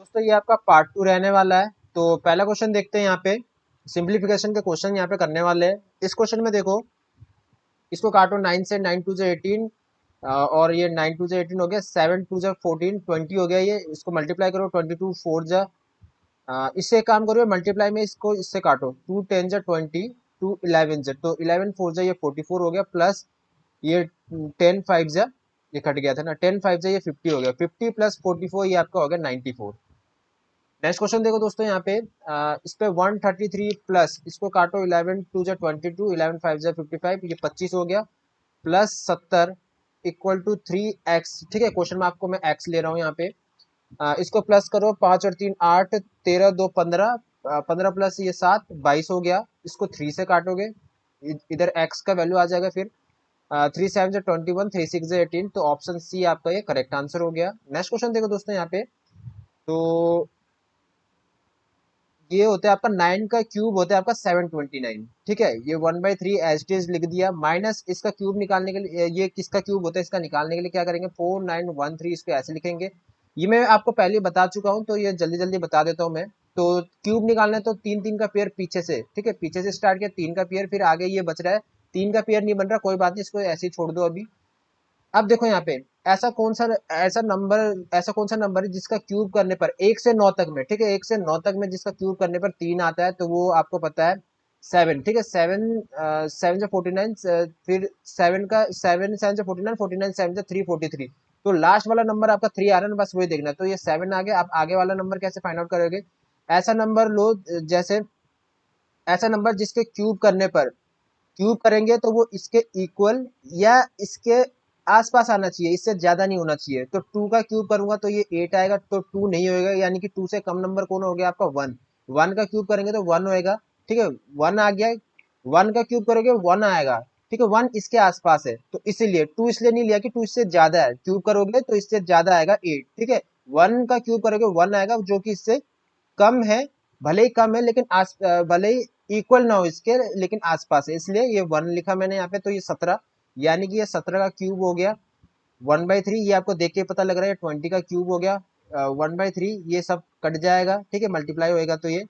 दोस्तों ये आपका पार्ट टू रहने वाला है। तो पहला क्वेश्चन देखते हैं यहाँ पे। सिंप्लीफिकेशन के क्वेश्चन यहाँ पे करने वाले हैं। इस क्वेश्चन में देखो, इसको काटो 9 से, 9 टू से 18, और ये 9 टू से 18 हो गया, 7 टू से 14, 20 हो गया। ये इसको मल्टीप्लाई करो, 22 4 जा, इससे एक काम करो, मल्टीप्लाई में इसको इससे काटो, 2 10 जा 20, 2 11 जा, तो 11 4 जा ये 44 हो गया, प्लस ये 10 5 जा, ये कट गया था ना, 10 5 जा ये 50 हो गया, 50 प्लस 44 ये आपका हो गया 94। नेक्स्ट क्वेश्चन देखो दोस्तों यहाँ पे, इस पे 133 प्लस इसको काटो, 11 टू जा 22, 11 5 जा 55, ये 25 हो गया, प्लस 70 इक्वल टू 3x। ठीक है, क्वेश्चन में आपको मैं x ले रहा हूँ यहाँ पे। इसको प्लस करो, 5 और 3 8, 13 2 15, 15 प्लस ये 7 22 हो गया। इसको 3 से काटोगे, इधर x का वैल्यू आ जाएगा फिर, 3 7 से 21, 3 6 से 18, तो ऑप्शन सी आपका ये करेक्ट आंसर हो गया। नेक्स्ट क्वेश्चन देखो दोस्तों यहाँ पे, तो ये होता है आपका 9 का क्यूब होता है आपका 729। ठीक है, ये 1/3 एज इट इज लिख दिया, माइनस इसका क्यूब निकालने के लिए, ये किसका क्यूब होता है इसका निकालने के लिए क्या करेंगे, 4913 इसको ऐसे लिखेंगे। ये मैं आपको पहले बता चुका हूँ, तो ये जल्दी जल्दी बता देता हूँ मैं। तो क्यूब निकालना है तो तीन तीन का पेयर पीछे से, ठीक है, पीछे से स्टार्ट किया, तीन का पेयर, फिर आगे ये बच रहा है, तीन का पेयर नहीं बन रहा, कोई बात नहीं, इसको ऐसे ही छोड़ दो अभी। अब देखो यहाँ पे, ऐसा कौन सा नंबर है जिसका क्यूब करने पर 1 से 9 तक में, ठीक है, 1 से 9 तक में जिसका क्यूब करने पर 3 आता है, तो वो आपको पता है 7। ठीक है, 7 7 से 49, फिर 7 का 7 7 से 49, 49 7 से 343, तो लास्ट वाला नंबर आपका 3 आ रहा है ना, बस वही देखना है। तो ये 7 आ गया। आप आगे वाला नंबर कैसे फाइंड आउट करोगे, ऐसा नंबर लो, जैसे ऐसा नंबर जिसके क्यूब करने पर, क्यूब करेंगे तो वो इसके इक्वल या इसके आसपास आना चाहिए, इससे ज्यादा नहीं होना चाहिए। तो 2 का क्यूब करूंगा तो ये 8 आएगा, तो 2 नहीं होएगा, यानी कि 2 से कम नंबर कौन हो गया आपका 1। 1 का क्यूब करेंगे तो 1 होएगा। ठीक है, 1 आ गया। 1 का क्यूब करोगे 1 आएगा। ठीक है, 1 इसके आसपास है, तो इसीलिए 2 इसलिए नहीं लिया कि 2 इससे ज्यादा है, क्यूब करोगे तो इससे ज्यादा आएगा 8। ठीक है, 1 का क्यूब करोगे 1 आएगा, जो कि इससे कम है, भले ही कम है लेकिन भले ही इक्वल ना हो इसके, लेकिन आसपास है, इसलिए ये 1 लिखा मैंने यहाँ पे। तो ये 17, यानी कि ये 17 का क्यूब हो गया। 1/3 ये आपको देख के पता लग रहा है 20 का क्यूब हो गया। 1/3 ये सब कट जाएगा, ठीक है, मल्टीप्लाई होएगा तो ये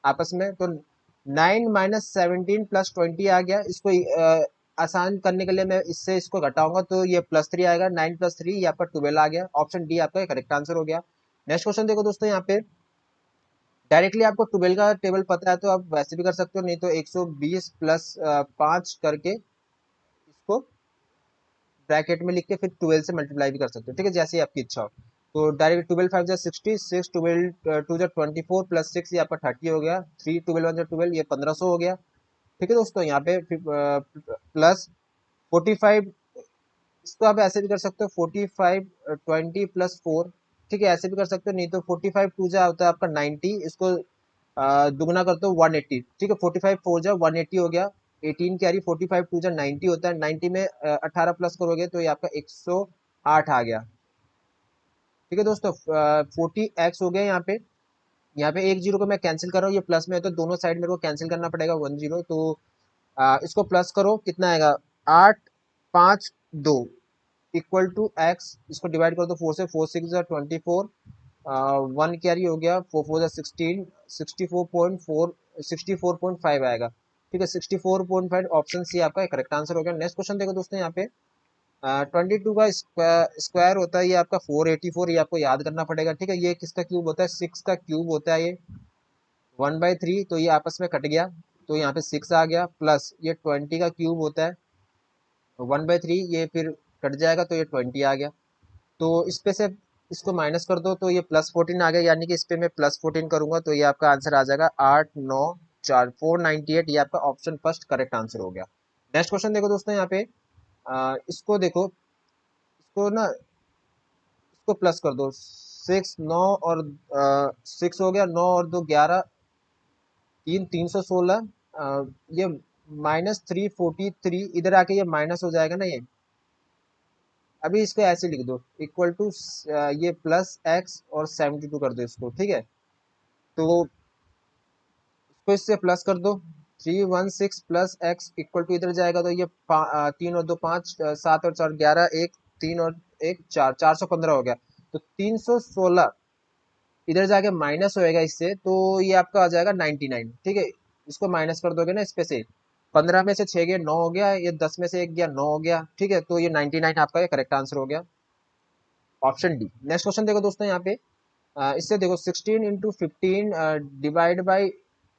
आपस में, तो 9 माइनस 17 प्लस 20 आ गया। इसको आसान करने के लिए मैं इससे इसको घटाऊंगा, तो ये +3 आएगा। 9 + 3 ये आपका 12 आ गया। ऑप्शन डी आपका करेक्ट आंसर हो गया। नेक्स्ट क्वेश्चन देखो दोस्तों यहाँ पे, डायरेक्टली आपको 12 का टेबल पता है तो आप वैसे भी कर सकते हो, नहीं तो 120 प्लस 5 करके इसको ब्रैकेट में लिख के फिर 12 से मल्टीप्लाई भी कर सकते हो। ठीक है, जैसे ही आपकी इच्छा हो। तो डायरेक्ट 12 5 जा 60, 6 12 2 जा 24 प्लस 6 ये आपका 30 हो गया, 3 12 1 जा 12, ये 1500 हो गया। ठीक है दोस्तों, यहाँ पे प्लस 45, इसको आप ऐसे भी कर सकते हो, 45 20 प्लस 4। ठीक है, ऐसे भी कर सकते हो, नहीं तो 45 2 जा होता है आपका 90, इसको दुगना करते हो 180। ठीक है, 45 4 जा 180 हो गया। 18 कैरी, 45 2 जा 90 होता है, 90 में 18 प्लस करोगे तो ये आपका 108 आ गया। ठीक है दोस्तों, 40x हो गया यहाँ पे। यहाँ पे एक जीरो को मैं कैंसिल कर रहा हूँ, ये प्लस में है तो दोनों साइड मेरे को कैंसिल करना पड़ेगा 1 0। तो इसको प्लस करो, कितना आएगा, 8 5 2 इक्वल टू एक्स। इसको डिवाइड कर दो 4 से, 4 6 24, 1 कैरी हो गया, 4 4 16, 64.4, 64.5 आएगा। ठीक है, 64.5 ऑप्शन सी आपका करेक्ट आंसर हो गया। नेक्स्ट क्वेश्चन देखो दोस्तों यहाँ पे, 22 का स्क्वायर होता है ये आपका 484, ये आपको याद करना पड़ेगा। ठीक है, ये किसका क्यूब होता है, 6 का क्यूब होता है ये। 1/3 तो ये आपस में कट गया, तो यहाँ पे 6 आ गया, प्लस ये 20 का क्यूब होता है, 1/3 ये फिर कट जाएगा, तो ये 20 आ गया। तो इस पे से इसको माइनस कर दो, तो ये +14 आ गया, यानी कि इस पे मैं +14 करूंगा तो ये आपका आंसर आ जाएगा 8 9 4 498। ये आपका ऑप्शन फर्स्ट करेक्ट आंसर हो गया। नेक्स्ट क्वेश्चन देखो दोस्तों यहाँ पे, इसको देखो, इसको ना, इसको प्लस कर दो, 6 9 और 6 हो गया, 9 और 2 11, 3 316, ये -343, इधर आके ये माइनस हो जाएगा ना ये। अभी इसको ऐसे लिख दो, इक्वल टू ये +x और 72 कर दो इसको। ठीक है, तो इसको इससे प्लस कर दो, 316 प्लस एक्स इक्वल टू, इधर जाएगा तो ये 3 और 2 5, 7 और 4 11, 1 3 और 1 4, 415 हो गया। तो 316 इधर जाके माइनस होएगा इससे, तो ये आपका आ जाएगा 99। ठीक है, इसको माइनस कर दोगे ना इस पे से, 15 में से 6 गए 9 हो गया, ये 10 में से 1 गया 9 हो गया। ठीक है, तो ये 99 आपका ये करेक्ट आंसर हो गया, ऑप्शन डी। नेक्स्ट क्वेश्चन देखो दोस्तों यहाँ पे, इससे देखो 16 into 15 divide by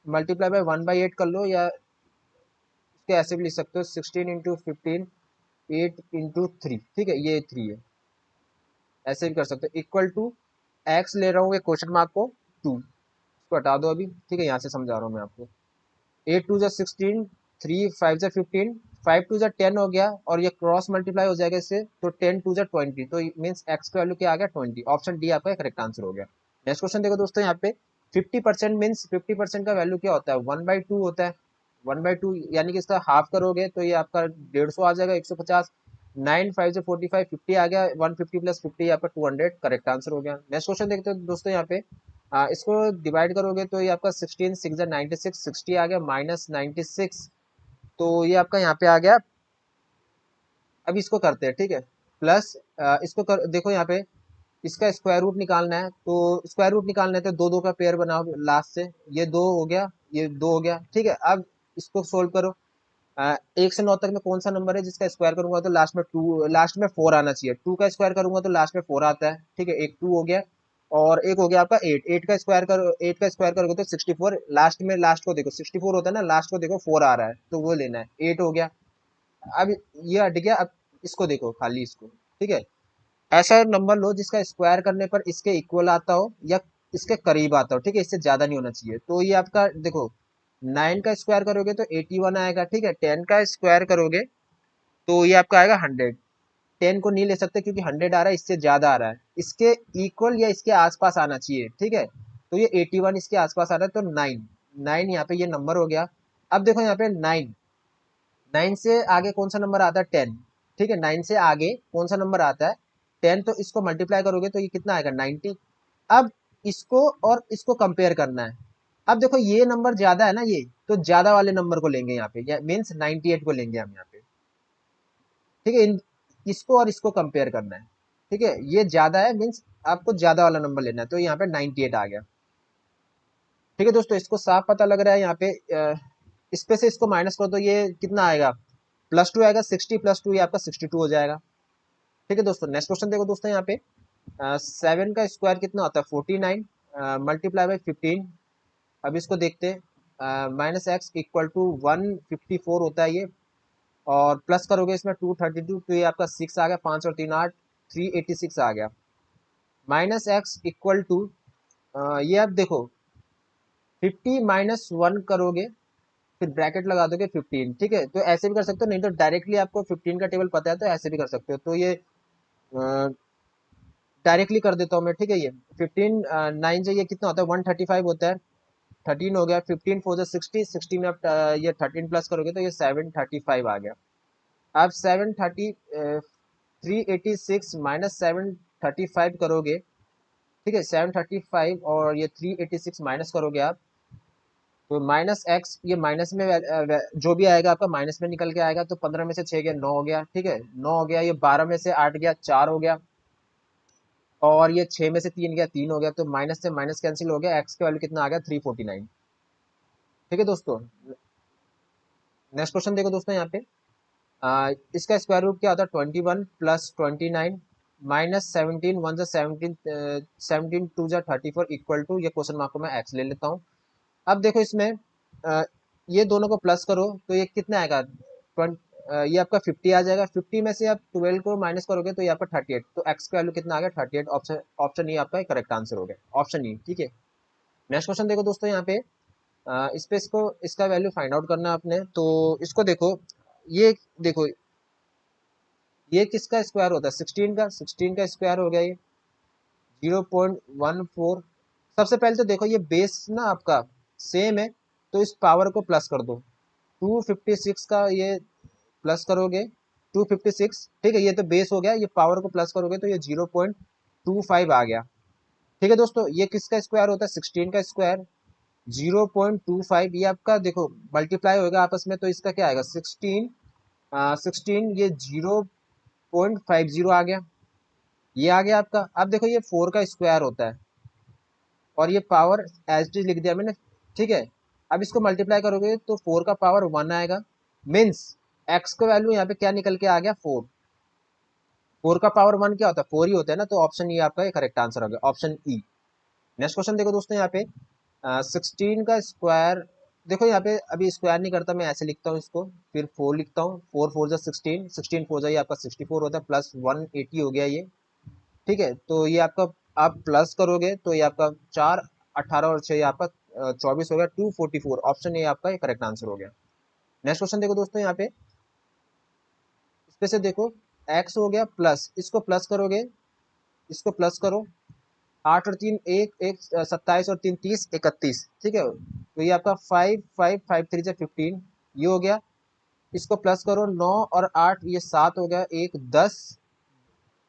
multiply by 1/8 कर लो, या इसके ऐसे भी लिख सकते हो 16 इंटू 15 8 इंटू 3। ठीक है, ये 3 है, ऐसे भी कर सकते हो। इक्वल टू एक्स ले रहा हूँ ये क्वेश्चन मार्क को 2, इसको हटा दो अभी। ठीक है, यहाँ से समझा रहा हूँ मैं आपको। 8 टू जा 16, 3 5 जा 15, 5 टू जा 10 हो गया, और ये क्रॉस मल्टीप्लाई हो जाएगा इससे, तो 10 टू जा 20, तो मीन्स एक्स का वैल्यू क्या आ गया 20। ऑप्शन डी आपका करेक्ट आंसर हो गया। नेक्स्ट क्वेश्चन देखो दोस्तों यहाँ पे, 50% मीन्स 50% का वैल्यू क्या होता है, 1/2 होता है। 1/2 यानी कि इसका हाफ करोगे तो ये आपका 150 आ जाएगा, 150। 9 5 से 45, 50 आ गया, 150 प्लस 50 आपका 200 करेक्ट आंसर हो गया। नेक्स्ट क्वेश्चन देखते हैं दोस्तों यहाँ पे, इसको डिवाइड करोगे तो ये आपका 16 6 96, 60 आ गया, माइनस 96, तो ये आपका यहाँ पे आ गया। अब इसको करते हैं, ठीक है, प्लस इसको देखो यहाँ पे, इसका स्क्वायर रूट निकालना है, तो स्क्वायर रूट निकालना है तो दो दो का पेयर बनाओ लास्ट से, ये 2 हो गया, ये 2 हो गया। ठीक है, अब इसको सोल्व करो। 1 से 9 तक में कौन सा नंबर है जिसका स्क्वायर करूंगा तो लास्ट में 4 आना चाहिए। 2 का स्क्वायर करूंगा तो लास्ट में 4 आता है। ठीक है, एक 2 हो गया, और एक हो गया आपका 8। 8 का स्क्वायर करोगे तो 64, लास्ट में लास्ट को देखो 64 होता है ना, लास्ट को देखो 4 आ रहा है, तो वो लेना है। 8 हो गया, अब ये हट गया, अब इसको देखो खाली इसको। ठीक है, ऐसा नंबर लो जिसका स्क्वायर करने पर इसके इक्वल आता हो या इसके करीब आता हो। ठीक है, इससे ज्यादा नहीं होना चाहिए। तो ये आपका देखो, 9 का स्क्वायर करोगे तो 81 आएगा। ठीक है, 10 का स्क्वायर करोगे तो ये आपका आएगा 100। 10 को नहीं ले सकते क्योंकि 100 आ रहा है, इससे ज्यादा आ रहा है, इसके इक्वल या इसके आसपास आना चाहिए। ठीक है, तो ये 81 इसके आसपास आ रहा है, तो 9 9 यहाँ पे ये नंबर हो गया। अब देखो यहाँ पे 9, 9 से आगे कौन सा नंबर आता है, 10। ठीक है, 9 से आगे कौन सा नंबर आता है, 10, तो इसको मल्टीप्लाई करोगे तो ये कितना आएगा 90। अब इसको और इसको कंपेयर करना है। अब देखो ये नंबर ज्यादा है ना, ये तो ज्यादा वाले नंबर को लेंगे यहाँ पे, मीन्स 98 को लेंगे हम यहाँ पे। ठीक है, इसको और इसको कंपेयर करना है। ठीक है, ये ज्यादा है मीन्स आपको ज्यादा वाला नंबर लेना है, तो यहाँ पे 98 आ गया। ठीक है दोस्तों, इसको साफ पता लग रहा है यहाँ पे, इस पे से इसको माइनस करो तो ये कितना आएगा, +2 आएगा, 60 + 2 ये आपका 62 हो जाएगा। ठीक है दोस्तों, नेक्स्ट क्वेश्चन देखो दोस्तों यहाँ पे, 7 का स्क्वायर कितना होता है 49, मल्टीप्लाई बाई 15। अब इसको देखते हैं, -x इक्वल टू 154 होता है ये, और प्लस करोगे इसमें 232, तो ये आपका 6 आ गया, 5 और 3 8, 386 आ गया। -x इक्वल टू, ये आप देखो 50 -1 करोगे, फिर ब्रैकेट लगा दोगे 15। ठीक है, तो ऐसे भी कर सकते हो, नहीं तो डायरेक्टली आपको 15 का टेबल पता है तो ऐसे भी कर सकते हो। तो ये डायरेक्टली कर देता हूँ मैं। ठीक है, ये 15 9 से ये कितना होता है 135 होता है, 13 हो गया, 15 4 जा 60, 60 में आप ये 13 प्लस करोगे तो ये 735 आ गया। अब 386 -735 करोगे। ठीक है, 735 और ये 386 माइनस करोगे आप, तो -x, ये माइनस में जो भी आएगा आपका माइनस में निकल के आएगा, तो 15 में से 6 गया 9 हो गया। ठीक है, 9 हो गया, ये 12 में से 8 गया 4 हो गया, और ये 6 में से 3 गया 3 हो गया, तो माइनस से माइनस कैंसिल हो गया, एक्स की वैल्यू कितना आ गया 349। ठीक है दोस्तों, नेक्स्ट क्वेश्चन देखो दोस्तों यहाँ पे, इसका स्क्वायर रूट क्या होता है 21 + 29 -17 1 जा 17 17 2 जा 34 इक्वल टू, ये क्वेश्चन मार्क को मैं एक्स ले लेता हूँ। अब देखो इसमें, अ, ये दोनों को प्लस करो तो ये कितना आएगा, ये आपका 50 आ जाएगा। 50 में से आप 12 को माइनस करोगे तो ये आपका 38, तो एक्स का वैल्यू कितना आ गया 38। ऑप्शन ऑप्शन ई आपका करेक्ट आंसर हो गया, ऑप्शन ई। ठीक है, नेक्स्ट क्वेश्चन देखो दोस्तों यहाँ पे, इस पे इसको इसका वैल्यू फाइंड आउट करना है आपने, तो इसको देखो, ये देखो ये किसका स्क्वायर होता है 16 का, 16 का स्क्वायर हो गया ये 0.14। सबसे पहले तो देखो ये बेस ना आपका सेम है, तो इस पावर को प्लस कर दो, 256 का ये प्लस करोगे 256। ठीक है, ये तो बेस हो गया, ये पावर को प्लस करोगे तो ये 0.25 आ गया। ठीक है दोस्तों, ये किसका स्क्वायर होता है 16 का स्क्वायर 0.25, ये आपका देखो मल्टीप्लाई होगा आपस में, तो इसका क्या आएगा 16 16, ये 0.50 आ गया, ये आ गया आपका। अब देखो ये 4 का स्क्वायर होता है, और ये पावर एज इट इज लिख दिया मैंने, ठीक है। अब इसको मल्टीप्लाई करोगे तो 4 का पावर 1 आएगा, मीन्स एक्स का वैल्यू यहाँ पे क्या निकल के आ गया, 4। 4 का पावर 1 क्या होता है, 4 ही होता है ना, तो ऑप्शन ई आपका ये करेक्ट आंसर हो गया, ऑप्शन ई। नेक्स्ट क्वेश्चन देखो दोस्तों यहाँ पे, 16 का स्क्वायर, देखो यहाँ पे अभी स्क्वायर नहीं करता, मैं ऐसे लिखता हूँ इसको, फिर 4 लिखता हूँ, 4 4 जा 16, 16 4 जा ये आपका 64 होता है, प्लस 180 हो गया ये, ठीक है। तो ये आपका आप प्लस करोगे तो ये आपका 4 18 और 6 ये आपका 24 हो गया, 244, ऑप्शन ए आपका ये करेक्ट आंसर हो गया। नेक्स्ट क्वेश्चन देखो दोस्तों यहाँ पे, इस पे से देखो, एक्स हो गया प्लस, इसको प्लस करोगे, इसको प्लस करो, 8 और 3 एक एक 27 और 3 30 31, ठीक है। तो ये आपका 5 5 5 3 जा 15 ये हो गया। इसको प्लस करो, 9 और 8 ये 7 हो गया, एक 10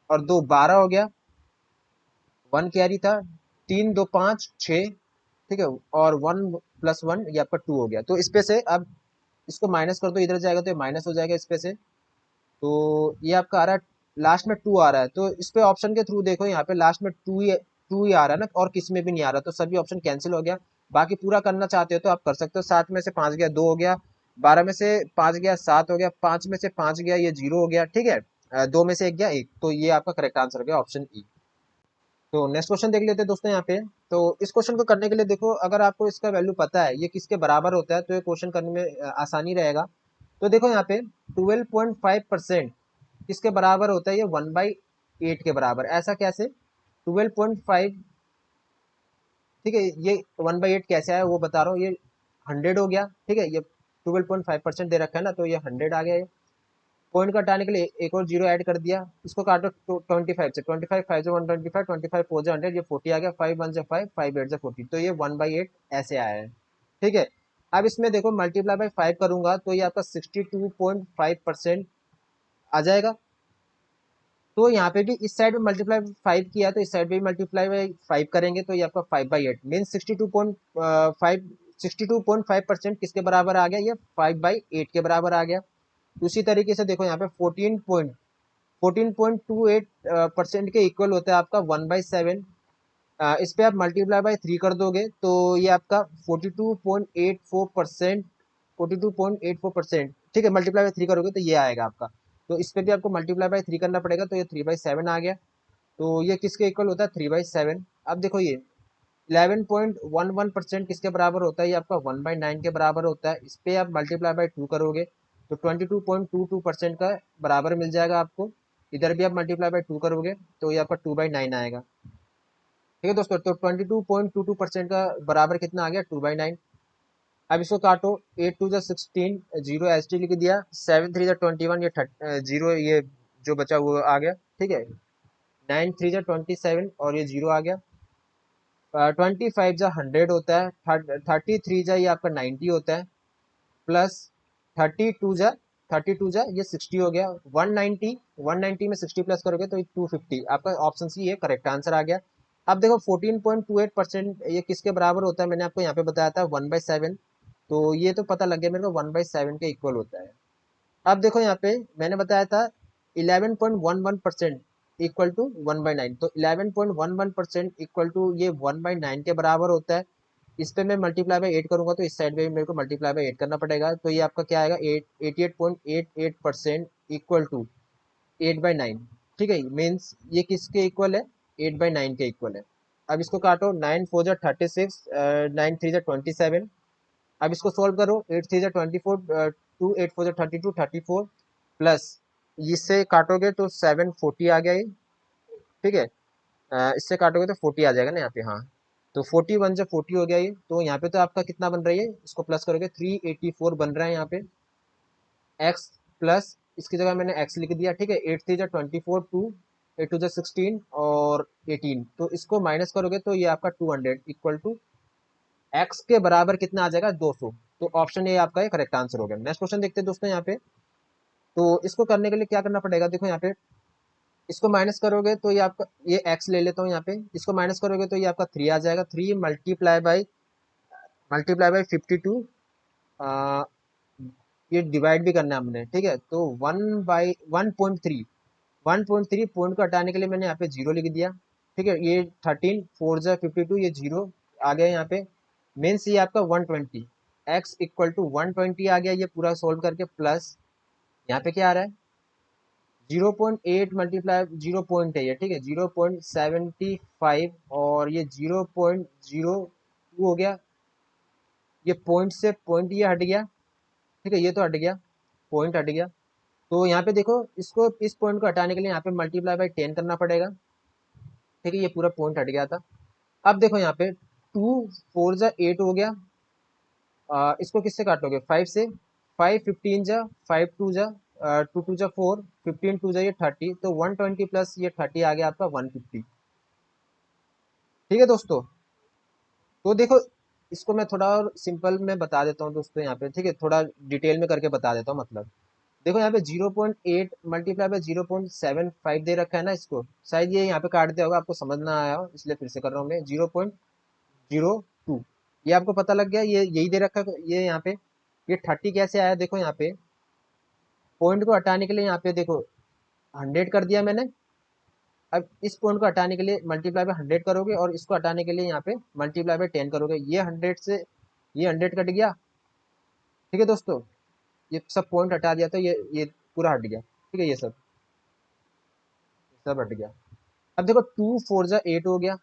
और 2 12 हो गया, 1 कैरी था, 3 2 5 6, ठीक है। और 1 प्लस 1 ये आपका 2 हो गया। तो इस पे से अब इसको माइनस कर दो, इधर जाएगा तो ये माइनस हो जाएगा इस पे से। तो ये आपका आ रहा है, लास्ट में 2 आ रहा है, तो इस पे ऑप्शन के थ्रू देखो, यहाँ पे लास्ट में 2 ही आ रहा है ना, और किसी में भी नहीं आ रहा, तो सभी ऑप्शन कैंसिल हो गया। बाकी पूरा करना चाहते हो तो आप कर सकते हो, 7 में से 5 गया 2 हो गया, 12 में से 5 गया 7 हो गया, 5 में से 5 गया ये 0 हो गया, ठीक है। 2 में से 1 गया 1, तो ये आपका करेक्ट आंसर हो गया, ऑप्शन ई। तो नेक्स्ट क्वेश्चन देख लेते हैं दोस्तों यहाँ पे। तो इस क्वेश्चन को करने के लिए देखो, अगर आपको इसका वैल्यू पता है ये किसके बराबर होता है, तो ये क्वेश्चन करने में आसानी रहेगा। तो देखो यहाँ पे 12.5% किसके बराबर होता है, ये 1/8 के बराबर, ऐसा कैसे, 12.5, ठीक है। ये 1/8 कैसे आया वो बता रहा हूँ, ये 100 हो गया, ठीक है। ये 12.5% दे रखा है ना, तो ये 100 आ गया ये। पॉइंट को हटाने के लिए एक और जीरो ऐड कर दिया, इसको काटो 25 से, 25 5 जो 125, 25 4 जो 100, ये 40 आ गया, 5 1 जो 5, 5 8 जो 40, तो ये 1/8 ऐसे आया है, ठीक है। अब इसमें देखो मल्टीप्लाई बाय 5 करूंगा तो ये आपका 62.5% आ जाएगा। तो यहाँ पे भी इस साइड में मल्टीप्लाई 5 किया तो इस साइड पे भी मल्टीप्लाई बाय 5 करेंगे, तो ये आपका 5/8 मीन 62.5% किसके बराबर आ गया, ये 5/8 के बराबर आ गया। उसी तरीके से देखो यहाँ पे 14.28% के इक्वल होता है आपका 1/7। इस पे आप मल्टीप्लाई बाय 3 कर दोगे तो ये आपका 42.84%, 42.84%, ठीक है। मल्टीप्लाई बाय 3 करोगे तो ये आएगा आपका। तो इस पे भी आपको मल्टीप्लाई बाय 3 करना पड़ेगा, तो ये 3/7 आ गया। तो ये किसके इक्वल होता है, 3/7। अब देखो ये 11.11% किसके बराबर होता है, ये आपका 1/9 के बराबर होता है। इस पे आप मल्टीप्लाई बाय 2 करोगे तो 22.22% का बराबर मिल जाएगा आपको। इधर भी आप मल्टीप्लाई बाय 2 करोगे तो ये आपका 2/9 आएगा, ठीक है दोस्तों। तो 22.22% का बराबर कितना आ गया, 2/9। अब इसको काटो, 8 2 जा 16, जीरो एच टी लिख दिया, 7 3 जा 21, ये जीरो ये जो बचा वो आ गया, ठीक है। 9 3 जा 27 और ये जीरो आ गया। 25 जा 100 होता है, 33 जा ये आपका 90 होता है, प्लस 32 जा 32 जा ये 60 हो गया, 190, 190 में 60 प्लस करोगे तो 250, आपका ऑप्शन सी ये करेक्ट आंसर आ गया। अब देखो 14.28% ये किसके बराबर होता है, मैंने आपको यहाँ पे बताया था 1/7, तो ये तो पता लग गया मेरे को 1/7 के इक्वल होता है। अब देखो यहाँ पे मैंने बताया था 11.11% इक्वल टू 1/9, तो 11.11% इक्वल टू ये 1/9 के बराबर होता है। इस पे मैं मल्टीप्लाई बाय 8 करूंगा तो इस साइड पे भी मेरे को मल्टीप्लाई बाय 8 करना पड़ेगा, तो ये आपका क्या आएगा, 88.88% इक्वल टू 8/9, ठीक है। मीन्स ये किसके इक्वल है, 8/9 के इक्वल है। अब इसको काटो, 9 4 जा 36, 9 3 जा 27। अब इसको सोल्व करो, 8 3 जा 24, 2 8 4 जा 32, 34 प्लस इससे काटोगे तो 740 आ गया ये, ठीक है। इससे काटोगे तो 40 आ जाएगा ना यहाँ पे, हाँ। तो 41 जब 40 हो गया ये, तो यहाँ पे तो आपका कितना बन रही है, इसको प्लस करोगे 384 बन रहा है यहाँ पे, एक्स प्लस इसकी जगह मैंने एक्स लिख दिया, ठीक है। 8 3 जा 24, 2 8 2 जा 16 और 18, तो इसको माइनस करोगे तो ये आपका 200 इक्वल टू एक्स के बराबर कितना आ जाएगा, 200। तो ऑप्शन ए आपका करेक्ट आंसर हो गया। नेक्स्ट क्वेश्चन देखते हैं दोस्तों यहाँ पे। तो इसको करने के लिए क्या करना पड़ेगा, देखो यहाँ पे इसको माइनस करोगे तो ये आपका, ये एक्स ले लेता हूँ यहाँ पे, इसको माइनस करोगे तो ये आपका 3 आ जाएगा, 3 मल्टीप्लाई बाय 52, ये डिवाइड भी करना है हमने, ठीक है। तो 1/1.3, 1.3 पॉइंट को हटाने के लिए मैंने यहाँ पे जीरो लिख दिया, ठीक है, ये 13 4 जा 52, ये जीरो आ गया यहाँ पे। मीन्स ये आपका 120, x इक्वल टू 120 आ गया, ये पूरा सोल्व करके प्लस यहाँ पे क्या आ रहा है 0.8 मल्टीप्लाई 0 पॉइंट है ये, ठीक है 0.75, और ये 0.02 हो गया, ये पॉइंट से पॉइंट ये हट गया, ठीक है ये तो हट गया, पॉइंट हट गया। तो यहाँ पे देखो इसको, इस पॉइंट को हटाने के लिए यहाँ पे मल्टीप्लाई बाई 10 करना पड़ेगा, ठीक है ये पूरा पॉइंट हट गया था। अब देखो यहाँ पे 2 4 जा 8 हो गया, इसको किससे काटोगे 5 से, 5 15 जा 5 2 जा 2 2 जा 4, 15 2 जा ये 30, तो 120 प्लस ये 30 आ गया आपका 150। ठीक है दोस्तों, तो देखो इसको मैं थोड़ा और सिंपल में बता देता हूँ दोस्तों यहाँ पे, ठीक है थोड़ा डिटेल में करके बता देता हूँ। मतलब देखो यहाँ पे 0.8 मल्टीप्लाई बाय 0.75 दे रखा है ना, इसको शायद ये यहाँ पे काट दिया होगा, आपको समझ ना आया हो इसलिए फिर से कर रहा हूँ मैं। 0.02 ये आपको पता लग गया, ये यही दे रखा है ये यहाँ पे। ये 30 कैसे आया, देखो यहाँ पे पॉइंट को हटाने के लिए यहाँ पे देखो 100 कर दिया मैंने। अब इस पॉइंट को हटाने के लिए मल्टीप्लाई बाय 100 करोगे, और इसको हटाने के लिए यहाँ पे मल्टीप्लाई बाय 10 करोगे, ये 100 से ये 100 कट गया। ठीक है दोस्तों, ये सब पॉइंट हटा दिया तो ये पूरा हट गया, ठीक है ये सब हट गया। अब देखो 2 4 जा 8 हो गया,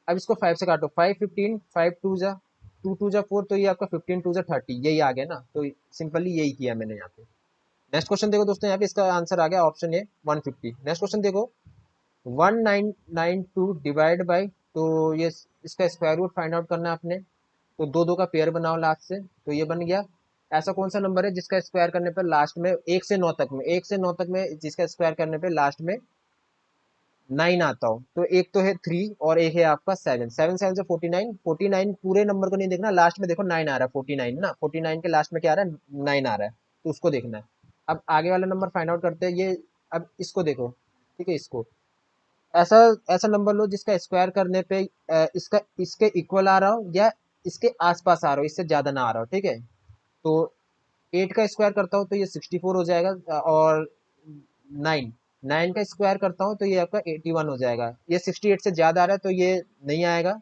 अब इसको 5 से काटो, 5 15 5 2 जा 2 2 जा 4, तो ये आपका 15 2 जा 30 यही आ गया ना, तो सिंपली यही किया मैंने यहाँ पे। नेक्स्ट क्वेश्चन देखो दोस्तों, यहाँ पे इसका आंसर आ गया ऑप्शन ए 150। नेक्स्ट क्वेश्चन देखो 1992 डिवाइड बाई, तो ये इसका स्क्वायर रूट फाइंड आउट करना है आपने, तो दो दो का पेयर बनाओ लास्ट से, तो ये बन गया। ऐसा कौन सा नंबर है जिसका स्क्वायर करने पर लास्ट में 1 से 9 तक में जिसका स्क्वायर करने पे लास्ट में 9 आता हो, तो एक तो है 3 और एक है आपका 7, 7 7 से 49, 49 पूरे नंबर को नहीं देखना, लास्ट में देखो 9 आ रहा है, 49 ना, 49 के लास्ट में क्या आ रहा है 9 आ रहा है, तो उसको देखना है। अब आगे वाला नंबर फाइंड आउट करते हैं ये। अब इसको देखो, ठीक है इसको ऐसा ऐसा नंबर लो जिसका स्क्वायर करने पे इसका इसके इक्वल आ रहा हो, या इसके आसपास आ रहा हो, इससे ज्यादा ना आ रहा हो, ठीक है। तो 8 का स्क्वायर करता हूँ तो ये 64 हो जाएगा, और 9 9 का स्क्वायर करता हूँ तो ये आपका 81 हो जाएगा। ये 68 से ज्यादा आ रहा है तो ये नहीं आएगा।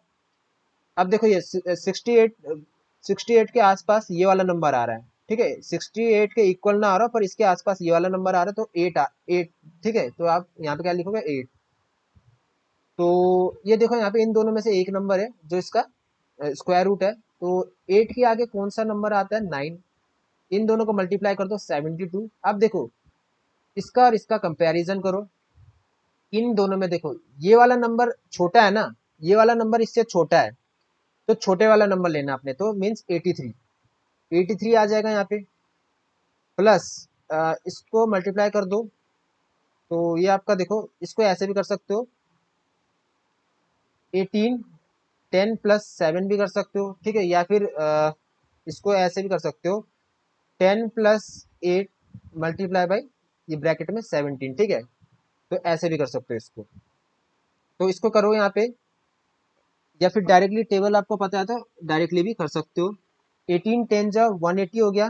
अब देखो ये 68 के आसपास ये वाला नंबर आ रहा है, ठीक है 68 के इक्वल ना आ रहा पर इसके आसपास ये वाला नंबर आ रहा है, तो 8 ठीक है, तो आप यहाँ पे क्या लिखोगे 8। तो ये देखो यहाँ पे इन दोनों में से एक नंबर है जो इसका स्क्वायर रूट है, तो 8 के आगे कौन सा नंबर आता है 9, इन दोनों को मल्टीप्लाई कर दो 72। अब देखो इसका और इसका कंपैरिजन करो, इन दोनों में देखो ये वाला नंबर छोटा है ना, ये वाला नंबर इससे छोटा है, तो छोटे वाला नंबर लेना आपने, तो मीन्स 83, 83 आ जाएगा यहाँ पे। प्लस इसको मल्टीप्लाई कर दो, तो ये आपका देखो इसको ऐसे भी कर सकते हो 18 10 प्लस 7 भी कर सकते हो, ठीक है, या फिर इसको ऐसे भी कर सकते हो 10 प्लस 8 मल्टीप्लाई बाई ये ब्रैकेट में 17, ठीक है, तो ऐसे भी कर सकते हो इसको। तो इसको करो यहाँ पे, या फिर डायरेक्टली टेबल आपको पता है तो डायरेक्टली भी कर सकते हो। 18 10 जा 180 हो गया,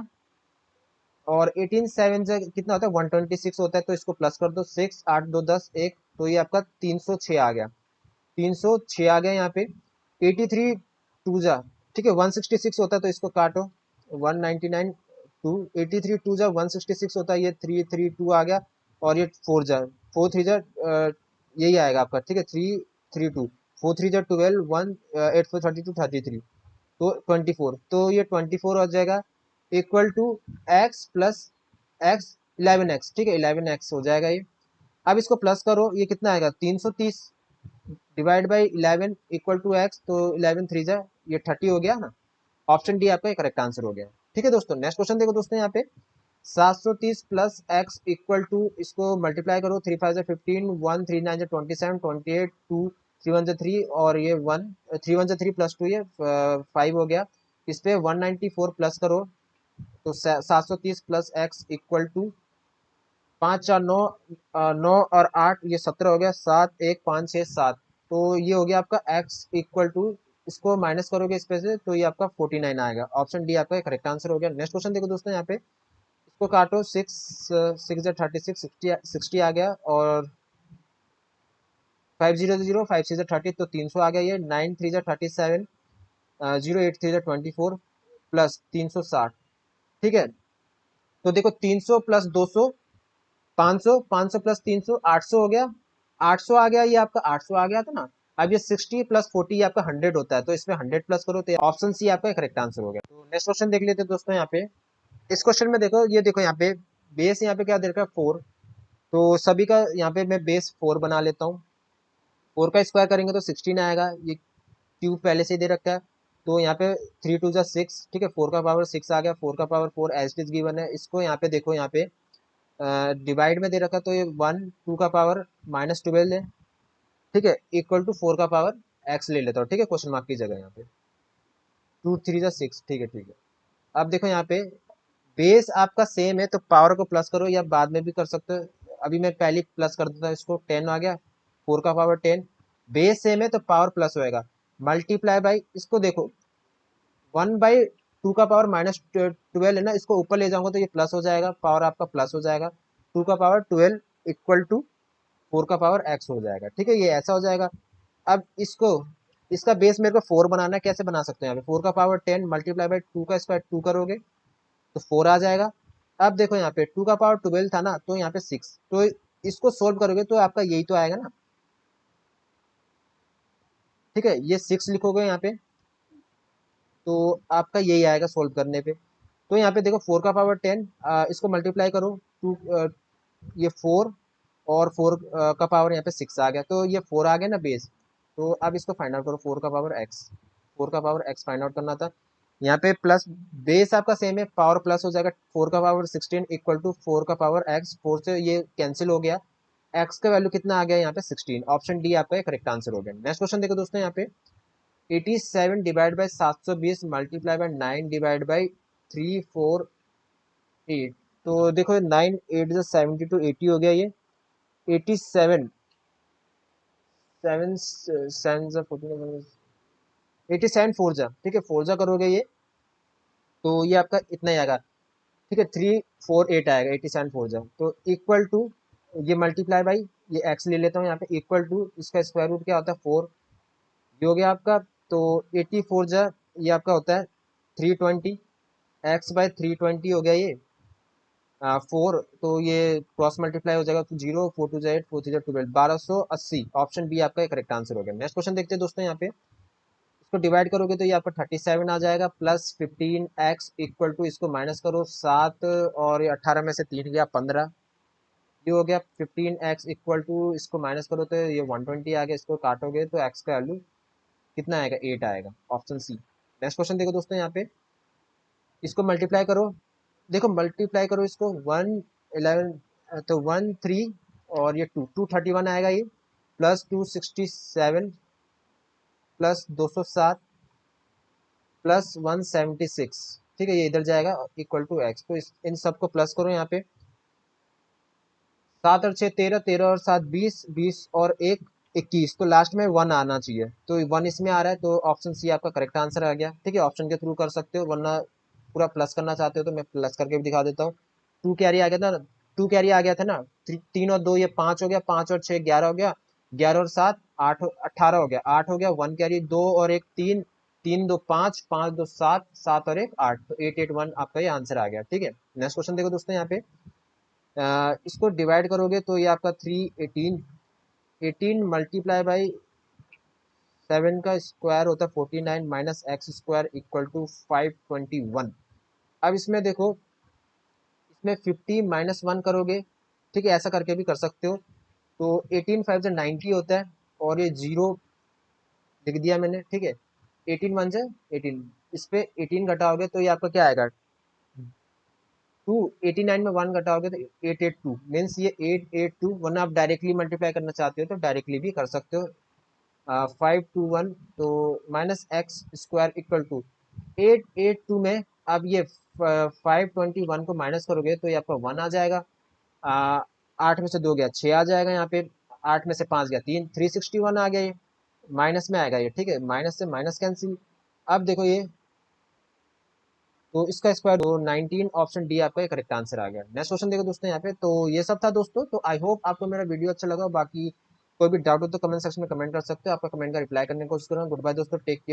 और 18 7 जा कितना होता है 126 होता है, तो इसको प्लस कर दो 6 8 2 10 1, तो ये आपका 306 आ गया, 306 आ गया यहाँ पे। 83 2 जा, ठीक है 166 होता है तो इसको काटो 199 2, 83 2 जा 166 होता है, ये 332 आ गया, और ये 4 जा 4 3 जा यही आएगा आपका, ठीक है 332, 4 3 जा 12 1 8 4 32 33, तो 24, तो ये 24 हो जाएगा equal to X plus X 11x, ठीक है 11x हो जाएगा ये। अब इसको प्लस करो, ये कितना आएगा 330 divide by 11 equal to X, तो 11 3 जा ये 30 हो गया ना। ऑप्शन डी आपका करेक्ट आंसर हो गया। ठीक है दोस्तों, नेक्स्ट क्वेश्चन देखो दोस्तों, यहाँ पे 730 प्लस एक्स इक्वल टू, इसको मल्टीप्लाई करो 3 5 15 1 3 9 27 28 2 3 1 3, और ये 1 3 1 3 प्लस 2 ये 5 हो गया। इस पे 194 प्लस करो, तो 730 प्लस एक्स इक्वल टू 5 4 9 9 और 8 ये 17 हो गया, 7 1 5 6 7, तो ये हो गया आपका x इक्वल टू, इसको माइनस करोगे इस पे से तो ये आपका 49 आएगा। ऑप्शन डी आपका करेक्ट आंसर हो गया। नेक्स्ट क्वेश्चन देखो दोस्तों, यहाँ पे इसको काटो 6 6 36 60 आ गया, और 5 0 0 5 6 30, तो 300 आ गया ये। 9 3 37, 0 8 3 24 प्लस 360, ठीक है। तो देखो 300 प्लस 200 500, 500 प्लस 300 800 हो गया। 800 आ गया, ये आपका 800 आ गया था ना। अब ये 60 प्लस 40 ये आपका 100 होता है, तो इसमें 100 प्लस करो तो ऑप्शन सी आपका करेक्ट आंसर हो गया। तो नेक्स्ट क्वेश्चन देख लेते हैं दोस्तों यहाँ पे। इस क्वेश्चन में देखो, ये देखो यहाँ पे बेस यहाँ पे क्या दे रखा है 4। तो सभी का यहाँ पे मैं बेस 4 बना लेता हूँ। 4 का स्क्वायर करेंगे तो 16 आएगा। ये क्यूब पहले से ही दे रखा है, तो यहाँ पे 3 2 जा 6, ठीक है। 4 का पावर 6 आ गया। 4 का power 4 as it is given है। इसको यहाँ पे देखो, यहाँ पे डिवाइड में दे रखा, तो ये 1 2 का पावर -12 है, ठीक है, इक्वल टू 4 का पावर x ले लेता हूँ, ठीक है, क्वेश्चन मार्क की जगह यहाँ पे। 2 3 जा 6, ठीक है, ठीक है। अब देखो यहाँ पे बेस आपका सेम है, तो पावर को प्लस करो, या बाद में भी कर सकते हो। अभी मैं पहले प्लस कर देता हूँ इसको। 10 आ गया, 4 का पावर 10। बेस सेम है तो पावर प्लस होएगा। मल्टीप्लाई बाई, इसको देखो 1/2 का पावर -12 है ना, इसको ऊपर ले जाऊंगा तो ये प्लस हो जाएगा, पावर आपका प्लस हो जाएगा। 2 का पावर 12 इक्वल टू 4 का पावर x हो जाएगा, ठीक है, ये ऐसा हो जाएगा। अब इसको, इसका बेस मेरे को 4 बनाना है। कैसे बना सकते हैं यहाँ पे? 4 का पावर 10 मल्टीप्लाई बाई 2 का स्क्वायर 2 करोगे तो 4 आ जाएगा। अब देखो यहाँ पे 2 का पावर 12 था ना, तो यहाँ पे 6, तो इसको सोल्व करोगे तो आपका यही तो आएगा ना, ठीक है। ये 6 लिखोगे यहाँ पे, तो आपका यही आएगा सोल्व करने पे। तो यहाँ पे देखो 4 का पावर 10, इसको मल्टीप्लाई करो। 2, ये 4 और 4 का पावर यहाँ पे 6 आ गया, तो ये 4 आ गया ना बेस। तो अब इसको फाइंड आउट करो, 4 का पावर x, 4 का पावर x फाइंड आउट करना था। यहाँ पे प्लस, बेस आपका सेम है, पावर प्लस हो जाएगा। 4 का पावर 16 इक्वल टू 4 का पावर x, 4 से ये कैंसिल हो गया। x का वैल्यू कितना आ गया यहाँ पे 16। ऑप्शन डी आपका करेक्ट आंसर हो गया। नेक्स्ट क्वेश्चन देखो दोस्तों यहाँ पे। 87 divide by 720 multiply by 9 divide by 348। तो देखो 9 8 जो 72 80 हो गया ये। 87 7 7 जा 14, 87 4 जा, ठीक है, 4 जा करोगे ये तो ये आपका इतना ही आएगा, ठीक है। 348 आएगा, 87 4 जा, तो इक्वल टू, ये मल्टीप्लाई बाई, ये x ले लेता हूँ यहाँ पे, इक्वल टू इसका स्क्वायर रूट क्या होता है 4, ये हो गया आपका। तो 84 जा, ये आपका होता है 320, x बाई 320 हो गया ये। 4, तो ये क्रॉस मल्टीप्लाई हो जाएगा, तो 0 4 2 8 4 3 12 1280। ऑप्शन बी आपका करेक्ट आंसर हो गया। नेक्स्ट क्वेश्चन देखते हैं दोस्तों यहाँ पे। इसको डिवाइड करोगे तो ये आपका 37 आ जाएगा, प्लस 15x इक्वल टू, इसको माइनस करो 7, और ये 18 में से 3 गया 15, ये हो गया 15x इक्वल टू, इसको माइनस करो तो ये 120 आ गया, इसको काटोगे तो x का वैल्यू कितना आएगा 8 आएगा, ऑप्शन सी। नेक्स्ट क्वेश्चन देखो दोस्तों यहाँ पे। इसको मल्टीप्लाई करो, देखो मल्टीप्लाई करो इसको 111, तो 13, और ये 231 आएगा ये, प्लस 267 प्लस 207 प्लस 176, ठीक है, ये इधर जाएगा इक्वल टू एक्स। तो इन सबको प्लस करो यहाँ पे। 7 और 6 13, 13 और 7 20, 20 और 1 21, तो लास्ट में 1 आना चाहिए, तो 1 इसमें आ रहा है, तो ऑप्शन सी आपका करेक्ट आंसर आ गया, ठीक है। ऑप्शन के थ्रू कर सकते हो, वरना पूरा प्लस करना चाहते हो तो मैं प्लस करके भी दिखा देता हूँ। 2 कैरी आ गया था, 2 कैरी आ गया था ना, 3 और 2 ये 5 हो गया, 5 और 6 11 हो गया, 11 और 7 8 18 हो गया, 8 हो गया, 1 कैरी, 2 और 1 3, 3 2 5, 5 2 7, 7 और 1 8, तो 881 आपका ये आंसर आ गया, ठीक है। नेक्स्ट क्वेश्चन देखो दोस्तों यहाँ पे। इसको डिवाइड करोगे तो ये आपका 318, 18 मल्टीप्लाई बाई 7 का स्क्वायर होता है 49 minus X square equal to 521। अब इसमें देखो, इसमें 50 माइनस 1 करोगे, ठीक है, ऐसा करके भी कर सकते हो। तो 18 5 से 90 होता है, और ये जीरो लिख दिया मैंने, ठीक है। 18 1 से 18, इस पे 18 घटाओगे तो ये आपका क्या आएगा 2, 89 में 1 घटाओगे तो 882 मीन्स ये 882, वरना आप डायरेक्टली मल्टीप्लाई करना चाहते हो तो डायरेक्टली भी कर सकते हो। 521, तो minus X square equal to 882 में, अब ये 521 को माइनस करोगे तो ये आपका 1 आ जाएगा। 8 में से 2 गया 6 आ जाएगा यहाँ पे, 8 में से 5 गया 3, 361 आ गया ये, माइनस में आएगा ये, ठीक है, माइनस से माइनस कैंसिल। अब देखो ये, तो इसका स्क्वायर, तो 19, ऑप्शन डी आपका करेक्ट आंसर आ गया। नेक्स्ट क्वेश्चन देखो दोस्तों यहाँ पे। तो ये सब था दोस्तों, तो आई होप आपको मेरा वीडियो अच्छा लगा। बाकी कोई भी डाउट हो तो कमेंट सेक्शन में कमेंट कर सकते हो, आपका कमेंट का रिप्लाई करने की कोशिश करूंगा। गुड बाय दोस्तों, टेक केयर।